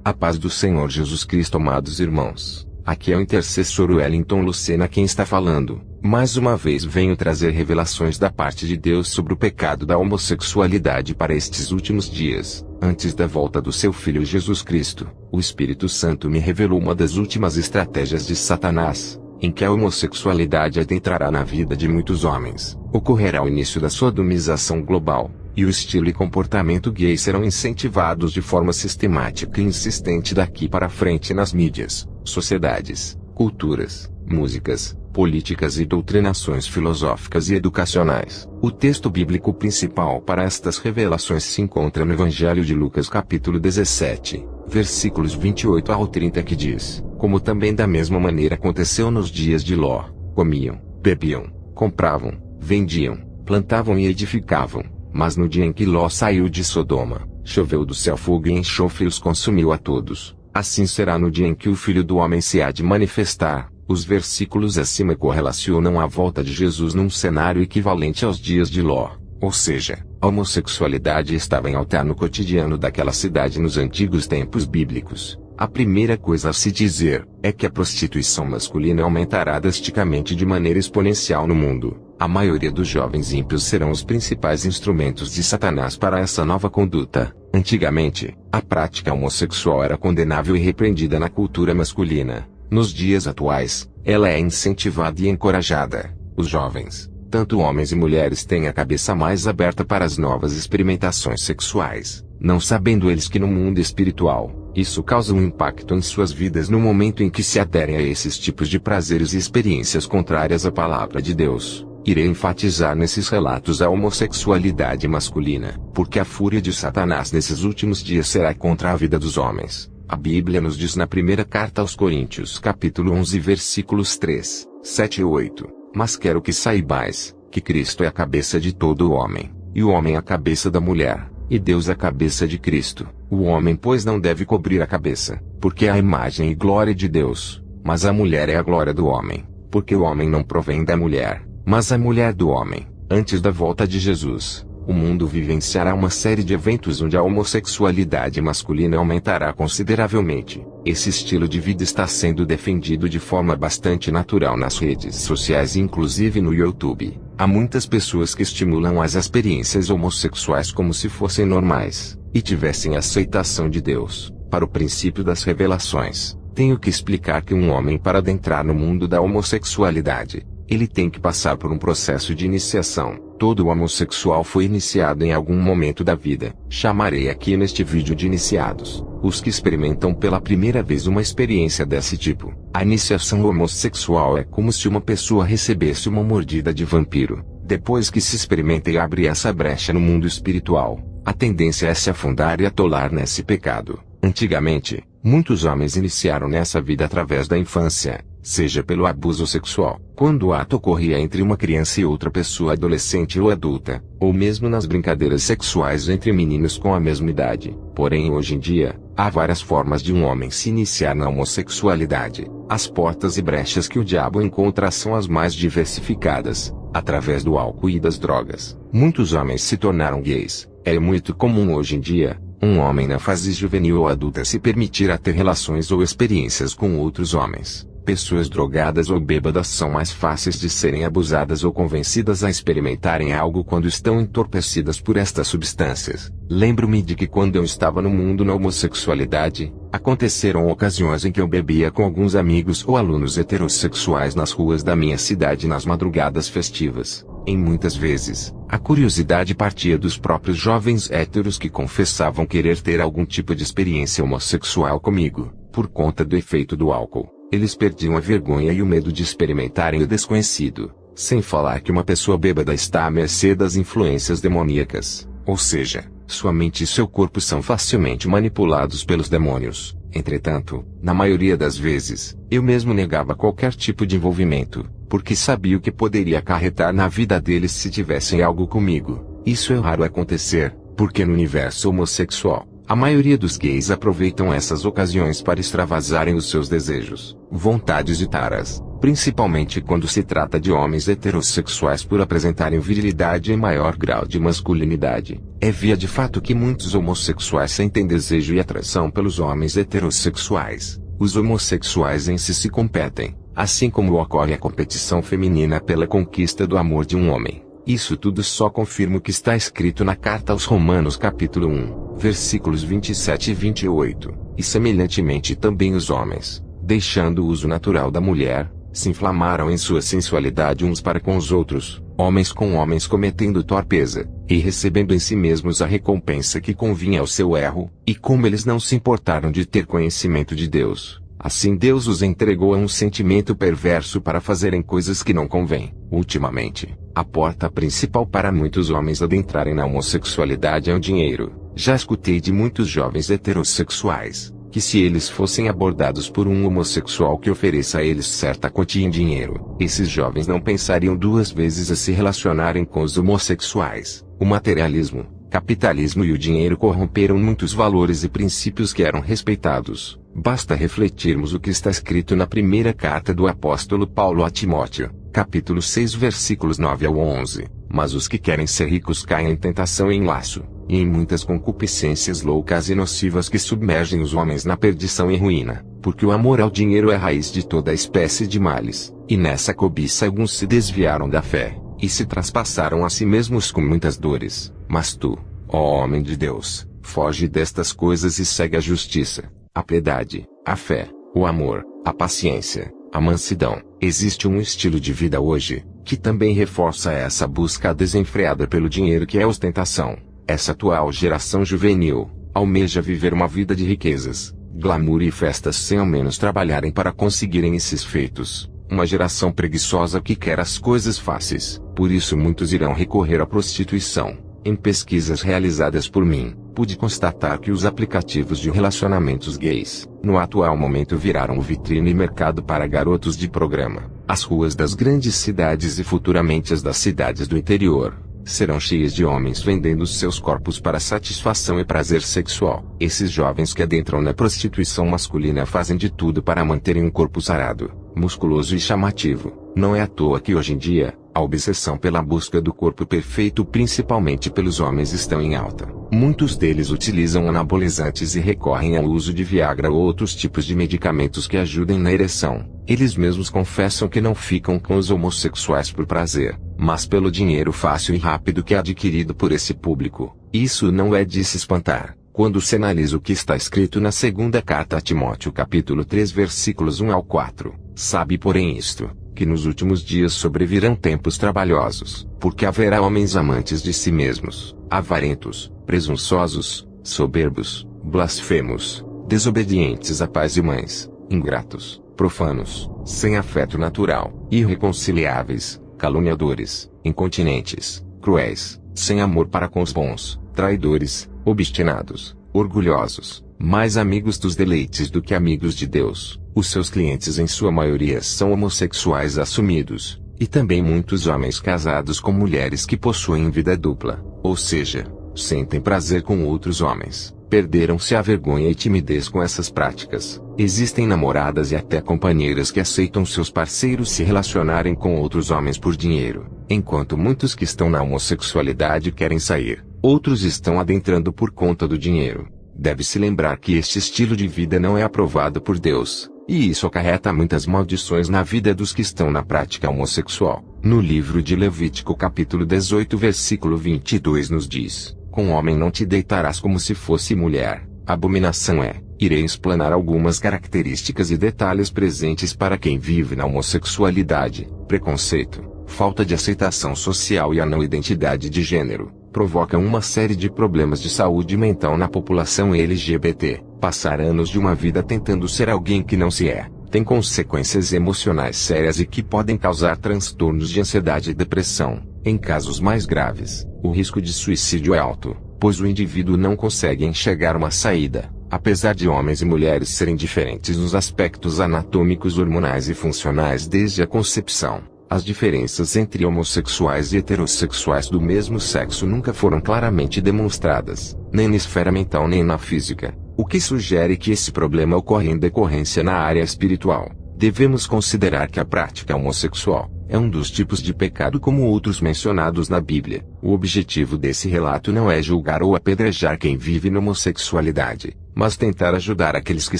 A paz do Senhor Jesus Cristo, amados irmãos. Aqui é o intercessor Wellington Lucena quem está falando. Mais uma vez venho trazer revelações da parte de Deus sobre o pecado da homossexualidade para estes últimos dias. Antes da volta do seu Filho Jesus Cristo, o Espírito Santo me revelou uma das últimas estratégias de Satanás, em que a homossexualidade adentrará na vida de muitos homens. Ocorrerá o início da sodomização global, e o estilo e comportamento gay serão incentivados de forma sistemática e insistente daqui para frente nas mídias, sociedades, culturas, músicas, políticas e doutrinações filosóficas e educacionais. O texto bíblico principal para estas revelações se encontra no Evangelho de Lucas capítulo 17, versículos 28 ao 30 que diz: como também da mesma maneira aconteceu nos dias de Ló, comiam, bebiam, compravam, vendiam, plantavam e edificavam. Mas no dia em que Ló saiu de Sodoma, choveu do céu fogo e enxofre e os consumiu a todos. Assim será no dia em que o Filho do Homem se há de manifestar. Os versículos acima correlacionam a volta de Jesus num cenário equivalente aos dias de Ló, ou seja, a homossexualidade estava em alta no cotidiano daquela cidade nos antigos tempos bíblicos. A primeira coisa a se dizer é que a prostituição masculina aumentará drasticamente de maneira exponencial no mundo. A maioria dos jovens ímpios serão os principais instrumentos de Satanás para essa nova conduta. Antigamente, a prática homossexual era condenável e repreendida na cultura masculina. Nos dias atuais, ela é incentivada e encorajada. Os jovens, tanto homens e mulheres, têm a cabeça mais aberta para as novas experimentações sexuais, não sabendo eles que no mundo espiritual, isso causa um impacto em suas vidas no momento em que se aderem a esses tipos de prazeres e experiências contrárias à palavra de Deus. Irei enfatizar nesses relatos a homossexualidade masculina, porque a fúria de Satanás nesses últimos dias será contra a vida dos homens. A Bíblia nos diz na primeira carta aos Coríntios capítulo 11 versículos 3, 7 e 8, mas quero que saibais, que Cristo é a cabeça de todo o homem, e o homem a cabeça da mulher, e Deus a cabeça de Cristo. O homem pois não deve cobrir a cabeça, porque é a imagem e glória de Deus, mas a mulher é a glória do homem, porque o homem não provém da mulher, mas a mulher do homem. Antes da volta de Jesus, o mundo vivenciará uma série de eventos onde a homossexualidade masculina aumentará consideravelmente. Esse estilo de vida está sendo defendido de forma bastante natural nas redes sociais e inclusive no YouTube. Há muitas pessoas que estimulam as experiências homossexuais como se fossem normais, e tivessem aceitação de Deus. Para o princípio das revelações, tenho que explicar que um homem, para adentrar no mundo da homossexualidade, ele tem que passar por um processo de iniciação. Todo homossexual foi iniciado em algum momento da vida. Chamarei aqui neste vídeo de iniciados os que experimentam pela primeira vez uma experiência desse tipo. A iniciação homossexual é como se uma pessoa recebesse uma mordida de vampiro. Depois que se experimenta e abre essa brecha no mundo espiritual, a tendência é se afundar e atolar nesse pecado. Antigamente, muitos homens iniciaram nessa vida através da infância, seja pelo abuso sexual, quando o ato ocorria entre uma criança e outra pessoa adolescente ou adulta, ou mesmo nas brincadeiras sexuais entre meninos com a mesma idade. Porém, hoje em dia, há várias formas de um homem se iniciar na homossexualidade. As portas e brechas que o diabo encontra são as mais diversificadas, através do álcool e das drogas. Muitos homens se tornaram gays. É muito comum hoje em dia um homem na fase juvenil ou adulta se permitir a ter relações ou experiências com outros homens. Pessoas drogadas ou bêbadas são mais fáceis de serem abusadas ou convencidas a experimentarem algo quando estão entorpecidas por estas substâncias. Lembro-me de que quando eu estava no mundo na homossexualidade, aconteceram ocasiões em que eu bebia com alguns amigos ou alunos heterossexuais nas ruas da minha cidade nas madrugadas festivas. Em muitas vezes, a curiosidade partia dos próprios jovens héteros que confessavam querer ter algum tipo de experiência homossexual comigo. Por conta do efeito do álcool, eles perdiam a vergonha e o medo de experimentarem o desconhecido. Sem falar que uma pessoa bêbada está à mercê das influências demoníacas, ou seja, sua mente e seu corpo são facilmente manipulados pelos demônios. Entretanto, na maioria das vezes, eu mesmo negava qualquer tipo de envolvimento, porque sabia o que poderia acarretar na vida deles se tivessem algo comigo. Isso é raro acontecer, porque no universo homossexual, a maioria dos gays aproveitam essas ocasiões para extravasarem os seus desejos, vontades e taras. principalmente quando se trata de homens heterossexuais por apresentarem virilidade e maior grau de masculinidade. É via de fato que muitos homossexuais sentem desejo e atração pelos homens heterossexuais. Os homossexuais em si se competem, assim como ocorre a competição feminina pela conquista do amor de um homem. Isso tudo só confirma o que está escrito na carta aos Romanos capítulo 1, versículos 27 e 28, e semelhantemente também os homens, deixando o uso natural da mulher, se inflamaram em sua sensualidade uns para com os outros, homens com homens cometendo torpeza, e recebendo em si mesmos a recompensa que convinha ao seu erro, e como eles não se importaram de ter conhecimento de Deus, assim Deus os entregou a um sentimento perverso para fazerem coisas que não convêm. Ultimamente, a porta principal para muitos homens adentrarem na homossexualidade é o dinheiro. Já escutei de muitos jovens heterossexuais que se eles fossem abordados por um homossexual que ofereça a eles certa quantia em dinheiro, esses jovens não pensariam duas vezes a se relacionarem com os homossexuais. O materialismo, capitalismo e o dinheiro corromperam muitos valores e princípios que eram respeitados. Basta refletirmos o que está escrito na primeira carta do apóstolo Paulo a Timóteo, capítulo 6 versículos 9 ao 11. Mas os que querem ser ricos caem em tentação e em laço, e em muitas concupiscências loucas e nocivas que submergem os homens na perdição e ruína, porque o amor ao dinheiro é a raiz de toda espécie de males, e nessa cobiça alguns se desviaram da fé, e se traspassaram a si mesmos com muitas dores. Mas tu, ó homem de Deus, foge destas coisas e segue a justiça, a piedade, a fé, o amor, a paciência, a mansidão. Existe um estilo de vida hoje, que também reforça essa busca desenfreada pelo dinheiro que é ostentação. Essa atual geração juvenil almeja viver uma vida de riquezas, glamour e festas sem ao menos trabalharem para conseguirem esses feitos. Uma geração preguiçosa que quer as coisas fáceis. Por isso muitos irão recorrer à prostituição. Em pesquisas realizadas por mim, pude constatar que os aplicativos de relacionamentos gays, no atual momento viraram vitrine e mercado para garotos de programa. As ruas das grandes cidades e futuramente as das cidades do interior serão cheias de homens vendendo seus corpos para satisfação e prazer sexual. Esses jovens que adentram na prostituição masculina fazem de tudo para manterem um corpo sarado, musculoso e chamativo. Não é à toa que hoje em dia, a obsessão pela busca do corpo perfeito principalmente pelos homens estão em alta. Muitos deles utilizam anabolizantes e recorrem ao uso de Viagra ou outros tipos de medicamentos que ajudem na ereção. Eles mesmos confessam que não ficam com os homossexuais por prazer, mas pelo dinheiro fácil e rápido que é adquirido por esse público. Isso não é de se espantar, quando se analisa o que está escrito na segunda carta a Timóteo capítulo 3 versículos 1 ao 4. Sabe porém isto, que nos últimos dias sobrevirão tempos trabalhosos, porque haverá homens amantes de si mesmos, avarentos, presunçosos, soberbos, blasfemos, desobedientes a pais e mães, ingratos, profanos, sem afeto natural, irreconciliáveis, caluniadores, incontinentes, cruéis, sem amor para com os bons, traidores, obstinados, orgulhosos, mais amigos dos deleites do que amigos de Deus. Os seus clientes em sua maioria são homossexuais assumidos, e também muitos homens casados com mulheres que possuem vida dupla, ou seja, sentem prazer com outros homens. Perderam-se a vergonha e timidez com essas práticas. Existem namoradas e até companheiras que aceitam seus parceiros se relacionarem com outros homens por dinheiro, enquanto muitos que estão na homossexualidade querem sair, outros estão adentrando por conta do dinheiro. Deve-se lembrar que este estilo de vida não é aprovado por Deus, e isso acarreta muitas maldições na vida dos que estão na prática homossexual. No livro de Levítico capítulo 18 versículo 22 nos diz: com homem não te deitarás como se fosse mulher. Abominação é. Irei explanar algumas características e detalhes presentes para quem vive na homossexualidade. Preconceito, falta de aceitação social e a não identidade de gênero provocam uma série de problemas de saúde mental na população LGBT. Passar anos de uma vida tentando ser alguém que não se é, tem consequências emocionais sérias e que podem causar transtornos de ansiedade e depressão. Em casos mais graves, o risco de suicídio é alto, pois o indivíduo não consegue enxergar uma saída. Apesar de homens e mulheres serem diferentes nos aspectos anatômicos, hormonais e funcionais desde a concepção, as diferenças entre homossexuais e heterossexuais do mesmo sexo nunca foram claramente demonstradas, nem na esfera mental nem na física, o que sugere que esse problema ocorre em decorrência na área espiritual. Devemos considerar que a prática homossexual é um dos tipos de pecado como outros mencionados na Bíblia. O objetivo desse relato não é julgar ou apedrejar quem vive na homossexualidade, mas tentar ajudar aqueles que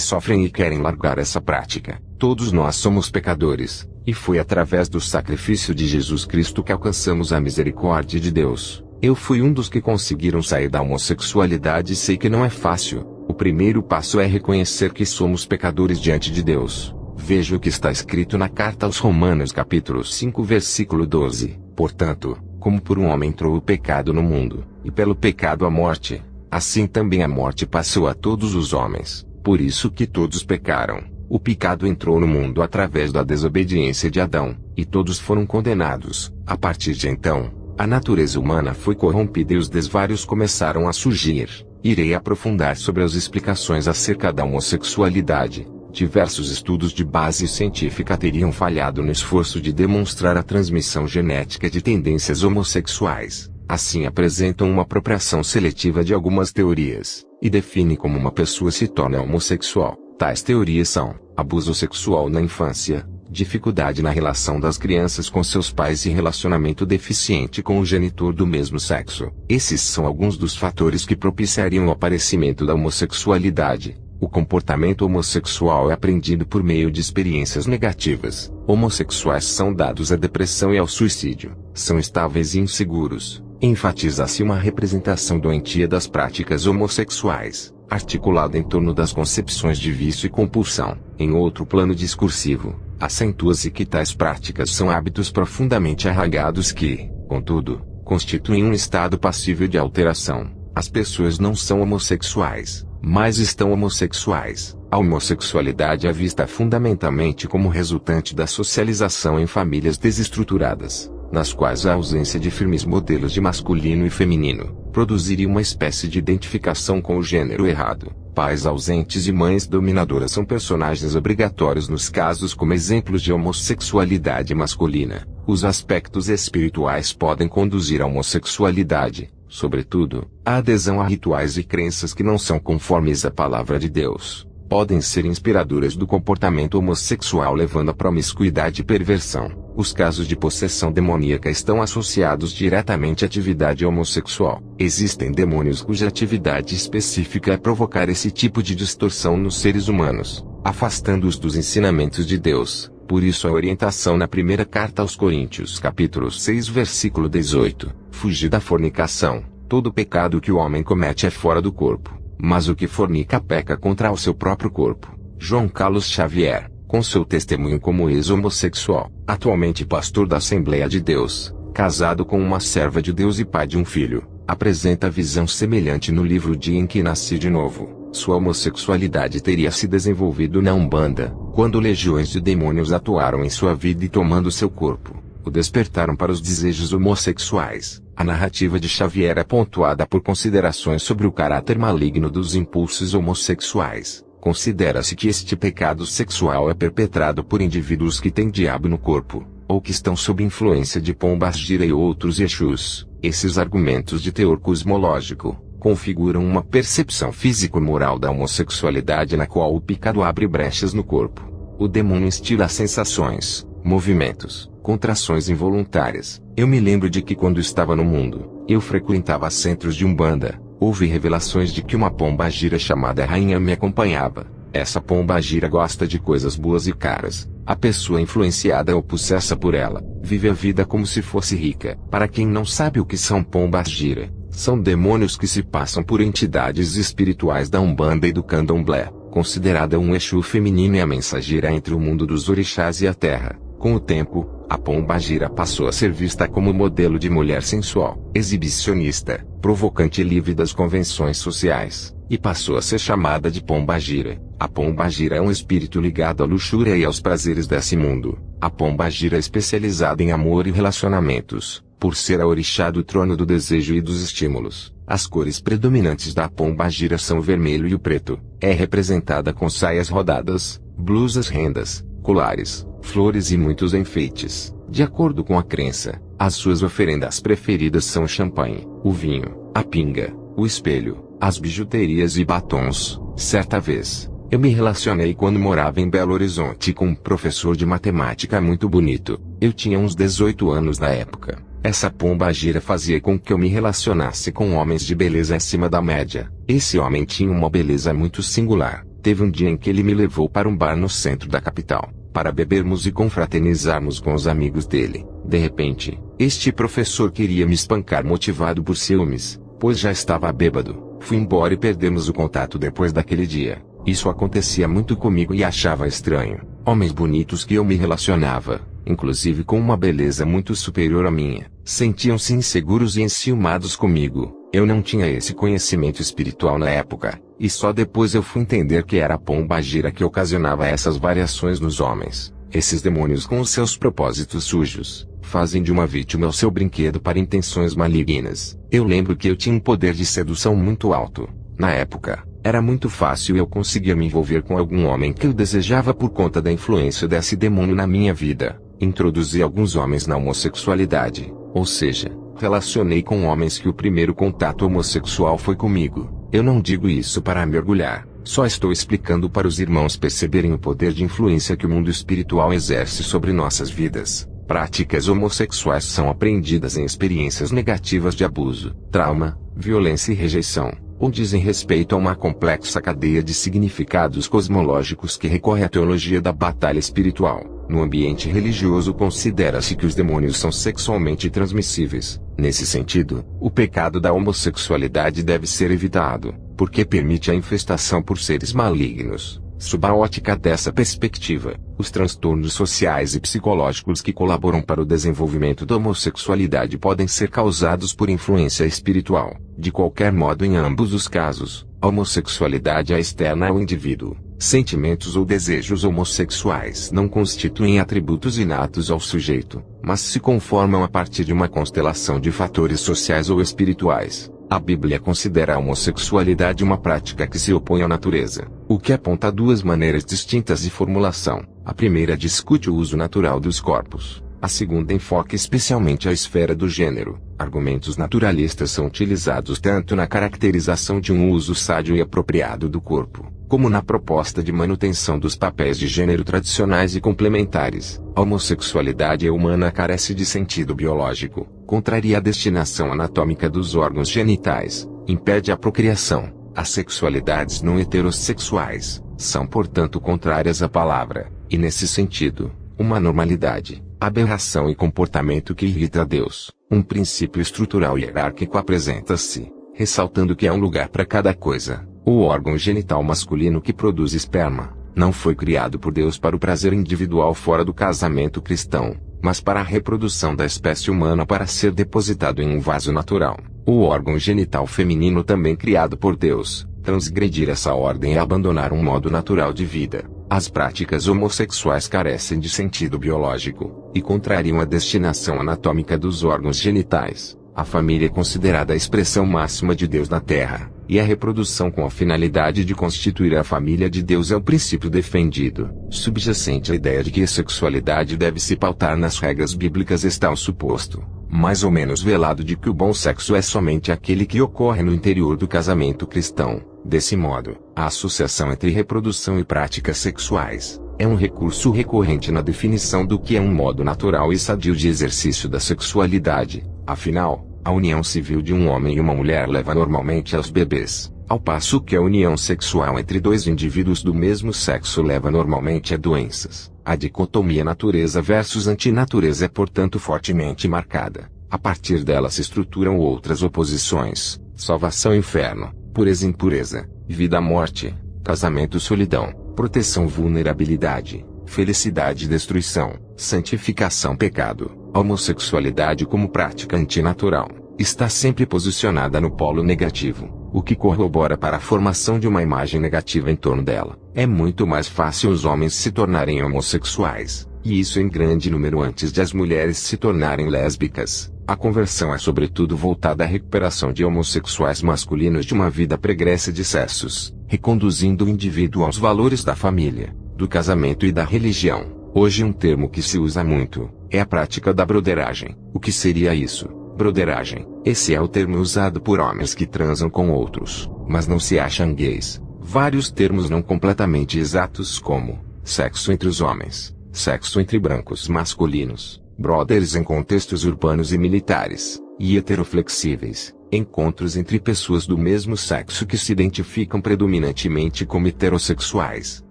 sofrem e querem largar essa prática. Todos nós somos pecadores, e foi através do sacrifício de Jesus Cristo que alcançamos a misericórdia de Deus. Eu fui um dos que conseguiram sair da homossexualidade e sei que não é fácil. O primeiro passo é reconhecer que somos pecadores diante de Deus. Veja o que está escrito na carta aos Romanos capítulo 5 versículo 12. Portanto, como por um homem entrou o pecado no mundo, e pelo pecado a morte, assim também a morte passou a todos os homens, por isso que todos pecaram. O pecado entrou no mundo através da desobediência de Adão, e todos foram condenados. A partir de então, a natureza humana foi corrompida e os desvários começaram a surgir. Irei aprofundar sobre as explicações acerca da homossexualidade. Diversos estudos de base científica teriam falhado no esforço de demonstrar a transmissão genética de tendências homossexuais. Assim apresentam uma apropriação seletiva de algumas teorias, e definem como uma pessoa se torna homossexual. Tais teorias são: abuso sexual na infância, dificuldade na relação das crianças com seus pais e relacionamento deficiente com o genitor do mesmo sexo. Esses são alguns dos fatores que propiciariam o aparecimento da homossexualidade. O comportamento homossexual é aprendido por meio de experiências negativas. Homossexuais são dados à depressão e ao suicídio. São estáveis e inseguros. Enfatiza-se uma representação doentia das práticas homossexuais, articulada em torno das concepções de vício e compulsão. Em outro plano discursivo, acentua-se que tais práticas são hábitos profundamente arraigados que, contudo, constituem um estado passível de alteração. As pessoas não são homossexuais, mas estão homossexuais. A homossexualidade é vista fundamentalmente como resultante da socialização em famílias desestruturadas, nas quais a ausência de firmes modelos de masculino e feminino produziria uma espécie de identificação com o gênero errado. Pais ausentes e mães dominadoras são personagens obrigatórios nos casos como exemplos de homossexualidade masculina. Os aspectos espirituais podem conduzir à homossexualidade, sobretudo, a adesão a rituais e crenças que não são conformes à palavra de Deus. Podem ser inspiradoras do comportamento homossexual levando à promiscuidade e perversão. Os casos de possessão demoníaca estão associados diretamente à atividade homossexual. Existem demônios cuja atividade específica é provocar esse tipo de distorção nos seres humanos, afastando-os dos ensinamentos de Deus. Por isso a orientação na primeira carta aos Coríntios capítulo 6 versículo 18, fugir da fornicação. Todo pecado que o homem comete é fora do corpo, mas o que fornica peca contra o seu próprio corpo. João Carlos Xavier, com seu testemunho como ex-homossexual, atualmente pastor da Assembleia de Deus, casado com uma serva de Deus e pai de um filho, apresenta visão semelhante no livro Dia em que Nasci de Novo. Sua homossexualidade teria se desenvolvido na Umbanda, quando legiões de demônios atuaram em sua vida e tomando seu corpo, o despertaram para os desejos homossexuais. A narrativa de Xavier é pontuada por considerações sobre o caráter maligno dos impulsos homossexuais. Considera-se que este pecado sexual é perpetrado por indivíduos que têm diabo no corpo, ou que estão sob influência de Pombas Gira e outros Exus. Esses argumentos de teor cosmológico configuram uma percepção físico-moral da homossexualidade na qual o pecado abre brechas no corpo. O demônio instila sensações, movimentos, contrações involuntárias. Eu me lembro de que quando estava no mundo, eu frequentava centros de Umbanda. Houve revelações de que uma pomba gira chamada Rainha me acompanhava. Essa pomba gira gosta de coisas boas e caras. A pessoa influenciada ou possessa por ela, vive a vida como se fosse rica. Para quem não sabe o que são pombas gira, são demônios que se passam por entidades espirituais da Umbanda e do Candomblé, considerada um Exu feminino e a mensageira entre o mundo dos orixás e a terra. Com o tempo, a pomba gira passou a ser vista como modelo de mulher sensual, exibicionista, provocante e livre das convenções sociais, e passou a ser chamada de pomba gira. A pomba gira é um espírito ligado à luxúria e aos prazeres desse mundo. A pomba gira é especializada em amor e relacionamentos, por ser a orixá do trono do desejo e dos estímulos. As cores predominantes da pomba gira são o vermelho e o preto. É representada com saias rodadas, blusas rendas, colares, flores e muitos enfeites. De acordo com a crença, as suas oferendas preferidas são o champanhe, o vinho, a pinga, o espelho, as bijuterias e batons. Certa vez, Eu me relacionei quando morava em Belo Horizonte com um professor de matemática muito bonito. Eu tinha uns 18 anos na época. Essa pombagira fazia com que eu me relacionasse com homens de beleza acima da média. Esse homem tinha uma beleza muito singular. Teve um dia em que ele me levou para um bar no centro da capital, para bebermos e confraternizarmos com os amigos dele. De repente, este professor queria me espancar motivado por ciúmes, pois já estava bêbado. Fui embora e perdemos o contato depois daquele dia. Isso acontecia muito comigo e achava estranho. Homens bonitos que eu me relacionava, inclusive com uma beleza muito superior à minha, sentiam-se inseguros e enciumados comigo. Eu não tinha esse conhecimento espiritual na época, e só depois eu fui entender que era a pombagira que ocasionava essas variações nos homens. Esses demônios, com os seus propósitos sujos, fazem de uma vítima o seu brinquedo para intenções malignas. Eu lembro que eu tinha um poder de sedução muito alto. Na época, era muito fácil eu conseguir me envolver com algum homem que eu desejava por conta da influência desse demônio na minha vida. Introduzi alguns homens na homossexualidade, ou seja, relacionei com homens que o primeiro contato homossexual foi comigo. Eu não digo isso para mergulhar, só estou explicando para os irmãos perceberem o poder de influência que o mundo espiritual exerce sobre nossas vidas. Práticas homossexuais são apreendidas em experiências negativas de abuso, trauma, violência e rejeição, ou dizem respeito a uma complexa cadeia de significados cosmológicos que recorre à teologia da batalha espiritual. No ambiente religioso considera-se que os demônios são sexualmente transmissíveis. Nesse sentido, o pecado da homossexualidade deve ser evitado, porque permite a infestação por seres malignos. Sob a ótica dessa perspectiva, os transtornos sociais e psicológicos que colaboram para o desenvolvimento da homossexualidade podem ser causados por influência espiritual. De qualquer modo, em ambos os casos, a homossexualidade é externa ao indivíduo. Sentimentos ou desejos homossexuais não constituem atributos inatos ao sujeito, mas se conformam a partir de uma constelação de fatores sociais ou espirituais. A Bíblia considera a homossexualidade uma prática que se opõe à natureza, o que aponta a duas maneiras distintas de formulação. A primeira discute o uso natural dos corpos, a segunda enfoca especialmente a esfera do gênero. Argumentos naturalistas são utilizados tanto na caracterização de um uso sádio e apropriado do corpo, como na proposta de manutenção dos papéis de gênero tradicionais e complementares. A homossexualidade humana carece de sentido biológico, contraria a destinação anatômica dos órgãos genitais, impede a procriação. As sexualidades não heterossexuais são, portanto, contrárias à palavra, e nesse sentido, uma normalidade, aberração e comportamento que irrita a Deus. Um princípio estrutural hierárquico apresenta-se, ressaltando que há um lugar para cada coisa. O órgão genital masculino que produz esperma não foi criado por Deus para o prazer individual fora do casamento cristão, mas para a reprodução da espécie humana para ser depositado em um vaso natural. O órgão genital feminino, também criado por Deus, transgredir essa ordem é abandonar um modo natural de vida. As práticas homossexuais carecem de sentido biológico e contrariam a destinação anatômica dos órgãos genitais. A família é considerada a expressão máxima de Deus na Terra, e a reprodução com a finalidade de constituir a família de Deus é o princípio defendido. Subjacente à ideia de que a sexualidade deve se pautar nas regras bíblicas está o suposto, mais ou menos velado, de que o bom sexo é somente aquele que ocorre no interior do casamento cristão. Desse modo, a associação entre reprodução e práticas sexuais é um recurso recorrente na definição do que é um modo natural e sadio de exercício da sexualidade. Afinal, a união civil de um homem e uma mulher leva normalmente aos bebês, ao passo que a união sexual entre dois indivíduos do mesmo sexo leva normalmente a doenças. A dicotomia natureza versus antinatureza é, portanto, fortemente marcada. A partir dela se estruturam outras oposições: salvação e inferno, pureza e impureza, vida-morte, casamento-solidão, proteção-vulnerabilidade, felicidade e destruição, santificação-pecado. A homossexualidade, como prática antinatural, está sempre posicionada no polo negativo, o que corrobora para a formação de uma imagem negativa em torno dela. É muito mais fácil os homens se tornarem homossexuais, e isso em grande número, antes de as mulheres se tornarem lésbicas. A conversão é sobretudo voltada à recuperação de homossexuais masculinos de uma vida pregressa de excessos, reconduzindo o indivíduo aos valores da família, do casamento e da religião. Hoje um termo que se usa muito é a prática da broderagem. O que seria isso? Broderagem. Esse é o termo usado por homens que transam com outros, mas não se acham gays. Vários termos não completamente exatos como sexo entre os homens, sexo entre brancos masculinos, brothers em contextos urbanos e militares, e heteroflexíveis, encontros entre pessoas do mesmo sexo que se identificam predominantemente como heterossexuais.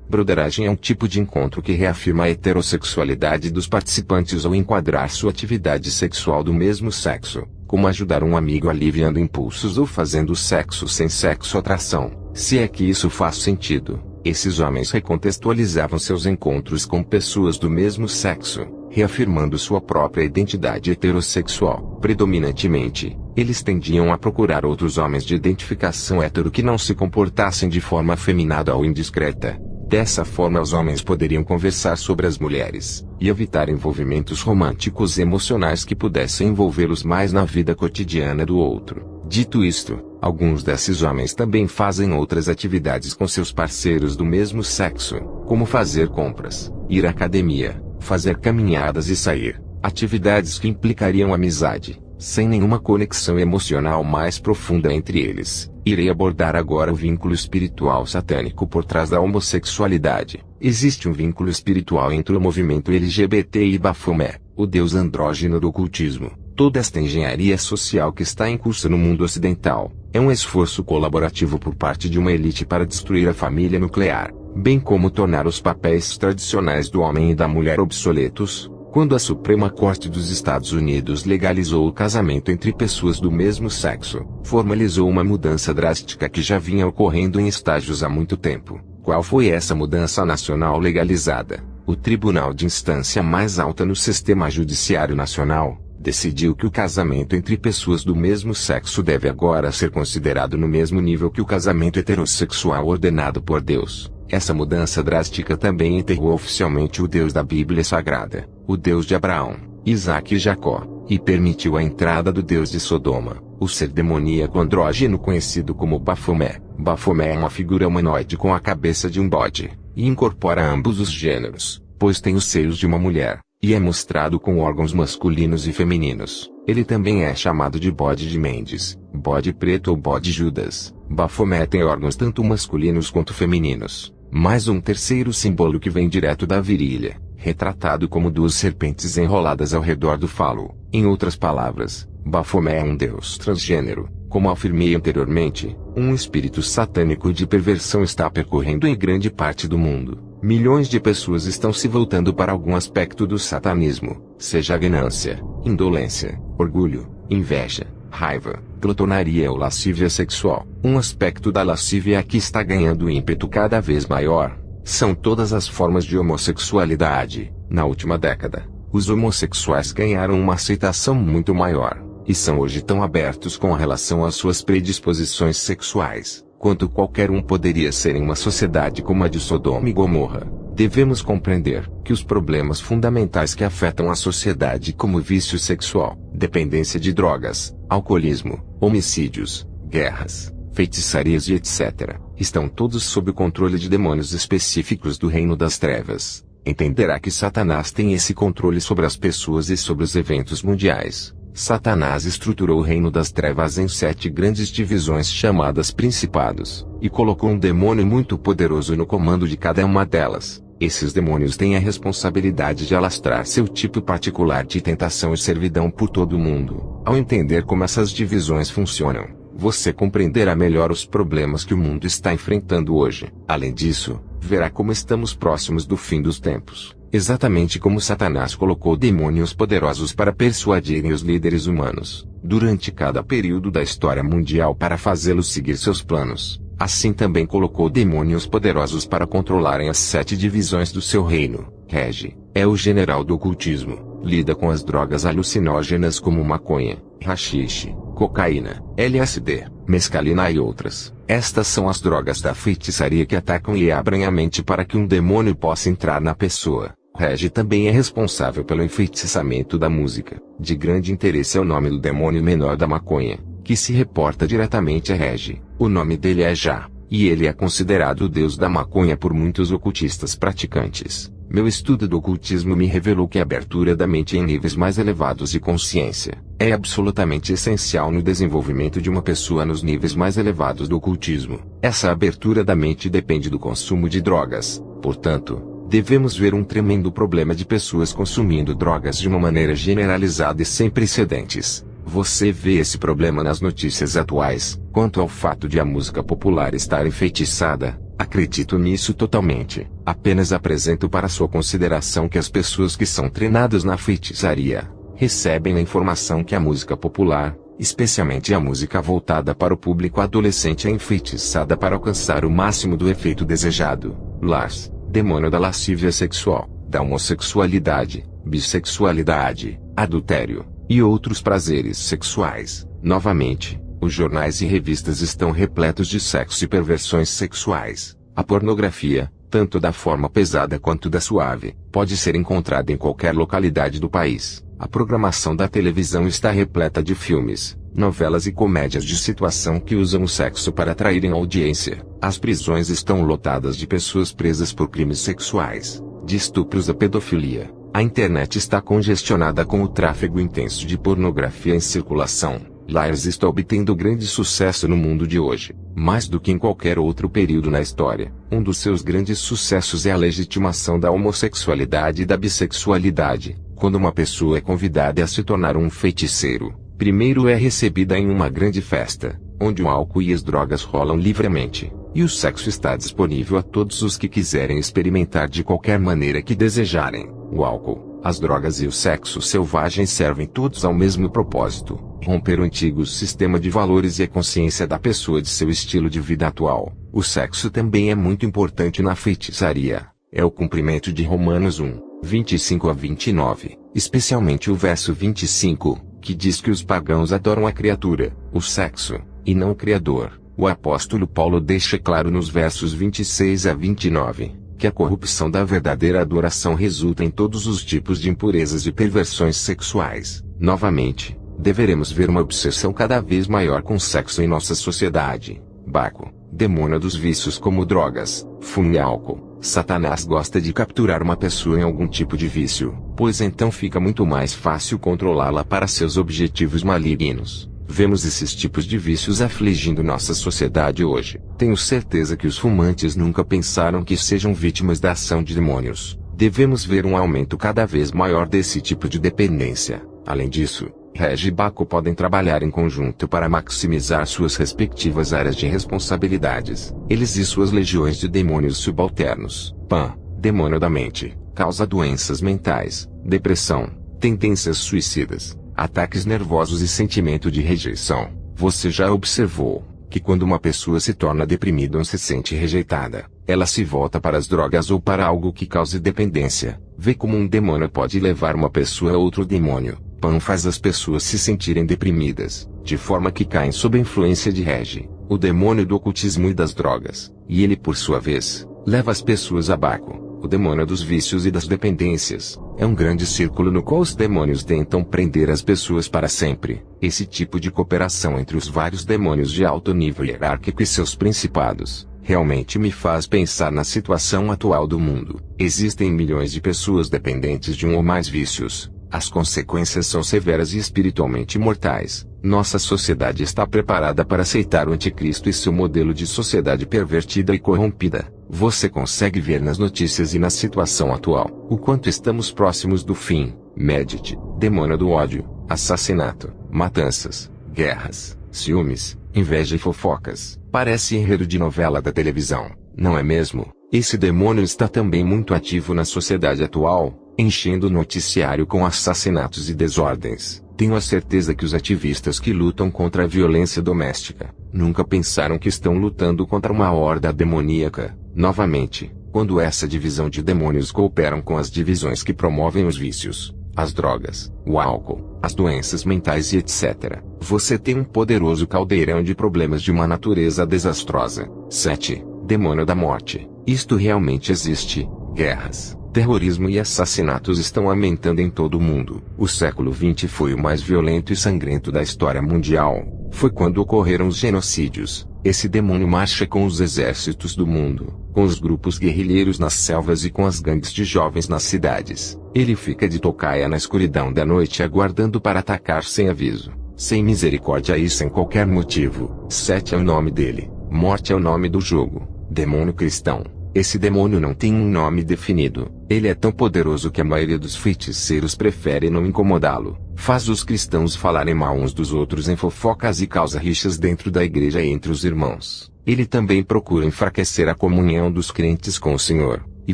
Broderagem é um tipo de encontro que reafirma a heterossexualidade dos participantes ao enquadrar sua atividade sexual do mesmo sexo, como ajudar um amigo aliviando impulsos ou fazendo sexo sem sexo atração, se é que isso faz sentido. Esses homens recontextualizavam seus encontros com pessoas do mesmo sexo, reafirmando sua própria identidade heterossexual. Predominantemente, eles tendiam a procurar outros homens de identificação hétero que não se comportassem de forma afeminada ou indiscreta. Dessa forma os homens poderiam conversar sobre as mulheres, e evitar envolvimentos românticos e emocionais que pudessem envolvê-los mais na vida cotidiana do outro. Dito isto, alguns desses homens também fazem outras atividades com seus parceiros do mesmo sexo, como fazer compras, ir à academia, fazer caminhadas e sair, atividades que implicariam amizade, sem nenhuma conexão emocional mais profunda entre eles. Irei abordar agora o vínculo espiritual satânico por trás da homossexualidade. Existe um vínculo espiritual entre o movimento LGBT e Baphomet, o deus andrógeno do ocultismo. Toda esta engenharia social que está em curso no mundo ocidental, é um esforço colaborativo por parte de uma elite para destruir a família nuclear, bem como tornar os papéis tradicionais do homem e da mulher obsoletos. Quando a Suprema Corte dos Estados Unidos legalizou o casamento entre pessoas do mesmo sexo, formalizou uma mudança drástica que já vinha ocorrendo em estágios há muito tempo. Qual foi essa mudança nacional legalizada? O Tribunal de Instância mais alta no sistema judiciário nacional decidiu que o casamento entre pessoas do mesmo sexo deve agora ser considerado no mesmo nível que o casamento heterossexual ordenado por Deus. Essa mudança drástica também enterrou oficialmente o Deus da Bíblia Sagrada, o Deus de Abraão, Isaque e Jacó, e permitiu a entrada do Deus de Sodoma, o ser demoníaco andrógeno conhecido como Baphomet. Baphomet é uma figura humanoide com a cabeça de um bode, e incorpora ambos os gêneros, pois tem os seios de uma mulher, e é mostrado com órgãos masculinos e femininos. Ele também é chamado de bode de Mendes, bode preto ou bode Judas. Baphomet tem órgãos tanto masculinos quanto femininos. Mais um terceiro símbolo que vem direto da virilha, retratado como duas serpentes enroladas ao redor do falo. Em outras palavras, Baphomet é um deus transgênero. Como afirmei anteriormente, um espírito satânico de perversão está percorrendo em grande parte do mundo. Milhões de pessoas estão se voltando para algum aspecto do satanismo, seja a ganância, indolência, orgulho, inveja, raiva, glutonaria ou lascívia sexual. Um aspecto da lascívia que está ganhando ímpeto cada vez maior são todas as formas de homossexualidade. Na última década, os homossexuais ganharam uma aceitação muito maior, e são hoje tão abertos com relação às suas predisposições sexuais, quanto qualquer um poderia ser em uma sociedade como a de Sodoma e Gomorra. Devemos compreender que os problemas fundamentais que afetam a sociedade, como vício sexual, dependência de drogas, alcoolismo, homicídios, guerras, feitiçarias e etc., estão todos sob o controle de demônios específicos do reino das trevas. Entenderá que Satanás tem esse controle sobre as pessoas e sobre os eventos mundiais. Satanás estruturou o reino das trevas em 7 grandes divisões chamadas principados, e colocou um demônio muito poderoso no comando de cada uma delas. Esses demônios têm a responsabilidade de alastrar seu tipo particular de tentação e servidão por todo o mundo. Ao entender como essas divisões funcionam, você compreenderá melhor os problemas que o mundo está enfrentando hoje. Além disso, verá como estamos próximos do fim dos tempos. Exatamente como Satanás colocou demônios poderosos para persuadirem os líderes humanos, durante cada período da história mundial para fazê-los seguir seus planos, assim também colocou demônios poderosos para controlarem as 7 divisões do seu reino. Rege é o general do ocultismo, lida com as drogas alucinógenas como maconha, haxixe, cocaína, LSD, mescalina e outras. Estas são as drogas da feitiçaria que atacam e abrem a mente para que um demônio possa entrar na pessoa. Rege também é responsável pelo enfeitiçamento da música. De grande interesse é o nome do demônio menor da maconha, que se reporta diretamente a Rege. O nome dele é Já, e ele é considerado o deus da maconha por muitos ocultistas praticantes. Meu estudo do ocultismo me revelou que a abertura da mente em níveis mais elevados de consciência é absolutamente essencial no desenvolvimento de uma pessoa nos níveis mais elevados do ocultismo. Essa abertura da mente depende do consumo de drogas. Portanto, devemos ver um tremendo problema de pessoas consumindo drogas de uma maneira generalizada e sem precedentes. Você vê esse problema nas notícias atuais. Quanto ao fato de a música popular estar enfeitiçada, acredito nisso totalmente. Apenas apresento para sua consideração que as pessoas que são treinadas na feitiçaria recebem a informação que a música popular, especialmente a música voltada para o público adolescente, é enfeitiçada para alcançar o máximo do efeito desejado. Lars, demônio da lascívia sexual, da homossexualidade, bissexualidade, adultério e outros prazeres sexuais. Novamente, os jornais e revistas estão repletos de sexo e perversões sexuais. A pornografia, tanto da forma pesada quanto da suave, pode ser encontrada em qualquer localidade do país. A programação da televisão está repleta de filmes, novelas e comédias de situação que usam o sexo para atraírem audiência. As prisões estão lotadas de pessoas presas por crimes sexuais, de estupros a pedofilia. A internet está congestionada com o tráfego intenso de pornografia em circulação. Lars está obtendo grande sucesso no mundo de hoje, mais do que em qualquer outro período na história. Um dos seus grandes sucessos é a legitimação da homossexualidade e da bissexualidade. Quando uma pessoa é convidada a se tornar um feiticeiro, primeiro é recebida em uma grande festa, onde o álcool e as drogas rolam livremente, e o sexo está disponível a todos os que quiserem experimentar de qualquer maneira que desejarem. O álcool, as drogas e o sexo selvagem servem todos ao mesmo propósito: romper o antigo sistema de valores e a consciência da pessoa de seu estilo de vida atual. O sexo também é muito importante na feitiçaria. É o cumprimento de Romanos 1:25-29, especialmente o verso 25, que diz que os pagãos adoram a criatura, o sexo, e não o Criador. O apóstolo Paulo deixa claro nos versos 26-29, que a corrupção da verdadeira adoração resulta em todos os tipos de impurezas e perversões sexuais. Novamente, deveremos ver uma obsessão cada vez maior com o sexo em nossa sociedade. Baco, demônio dos vícios como drogas, fumo e álcool. Satanás gosta de capturar uma pessoa em algum tipo de vício, pois então fica muito mais fácil controlá-la para seus objetivos malignos. Vemos esses tipos de vícios afligindo nossa sociedade hoje. Tenho certeza que os fumantes nunca pensaram que sejam vítimas da ação de demônios. Devemos ver um aumento cada vez maior desse tipo de dependência. Além disso, Regi e Baco podem trabalhar em conjunto para maximizar suas respectivas áreas de responsabilidades. Eles e suas legiões de demônios subalternos. Pan, demônio da mente, causa doenças mentais, depressão, tendências suicidas, ataques nervosos e sentimento de rejeição. Você já observou que quando uma pessoa se torna deprimida ou se sente rejeitada, ela se volta para as drogas ou para algo que cause dependência? Vê como um demônio pode levar uma pessoa a outro demônio. Pan faz as pessoas se sentirem deprimidas, de forma que caem sob a influência de Regi, o demônio do ocultismo e das drogas, e ele por sua vez, leva as pessoas a Baco, o demônio dos vícios e das dependências. É um grande círculo no qual os demônios tentam prender as pessoas para sempre. Esse tipo de cooperação entre os vários demônios de alto nível hierárquico e seus principados, realmente me faz pensar na situação atual do mundo. Existem milhões de pessoas dependentes de um ou mais vícios. As consequências são severas e espiritualmente mortais. Nossa sociedade está preparada para aceitar o anticristo e seu modelo de sociedade pervertida e corrompida. Você consegue ver nas notícias e na situação atual o quanto estamos próximos do fim. Medite, demônio do ódio, assassinato, matanças, guerras, ciúmes, inveja e fofocas. Parece enredo de novela da televisão, não é mesmo? Esse demônio está também muito ativo na sociedade atual, enchendo o noticiário com assassinatos e desordens. Tenho a certeza que os ativistas que lutam contra a violência doméstica nunca pensaram que estão lutando contra uma horda demoníaca. Novamente, quando essa divisão de demônios cooperam com as divisões que promovem os vícios, as drogas, o álcool, as doenças mentais e etc., você tem um poderoso caldeirão de problemas de uma natureza desastrosa. 7. Demônio da morte. Isto realmente existe. Guerras, terrorismo e assassinatos estão aumentando em todo o mundo. O século XX foi o mais violento e sangrento da história mundial. Foi quando ocorreram os genocídios. Esse demônio marcha com os exércitos do mundo, com os grupos guerrilheiros nas selvas e com as gangues de jovens nas cidades. Ele fica de tocaia na escuridão da noite aguardando para atacar sem aviso, sem misericórdia e sem qualquer motivo. 7 é o nome dele. Morte é o nome do jogo. Demônio cristão. Esse demônio não tem um nome definido. Ele é tão poderoso que a maioria dos feiticeiros prefere não incomodá-lo. Faz os cristãos falarem mal uns dos outros em fofocas e causa rixas dentro da igreja e entre os irmãos. Ele também procura enfraquecer a comunhão dos crentes com o Senhor, e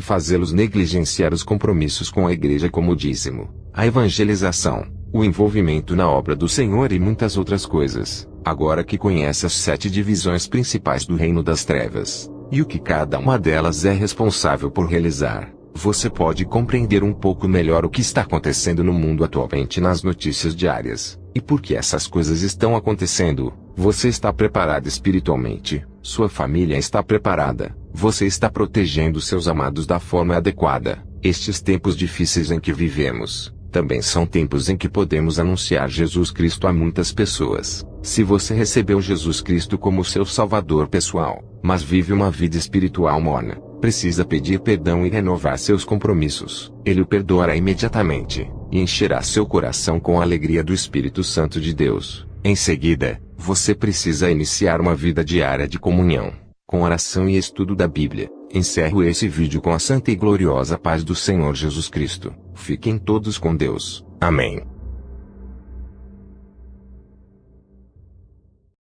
fazê-los negligenciar os compromissos com a igreja como o dízimo, a evangelização, o envolvimento na obra do Senhor e muitas outras coisas. Agora que conhece as 7 divisões principais do reino das trevas, e o que cada uma delas é responsável por realizar, você pode compreender um pouco melhor o que está acontecendo no mundo atualmente nas notícias diárias, e por que essas coisas estão acontecendo. Você está preparado espiritualmente, sua família está preparada, você está protegendo seus amados da forma adequada. Estes tempos difíceis em que vivemos, também são tempos em que podemos anunciar Jesus Cristo a muitas pessoas. Se você recebeu Jesus Cristo como seu Salvador pessoal, mas vive uma vida espiritual morna, precisa pedir perdão e renovar seus compromissos. Ele o perdoará imediatamente, e encherá seu coração com a alegria do Espírito Santo de Deus. Em seguida, você precisa iniciar uma vida diária de comunhão, com oração e estudo da Bíblia. Encerro esse vídeo com a santa e gloriosa paz do Senhor Jesus Cristo. Fiquem todos com Deus. Amém.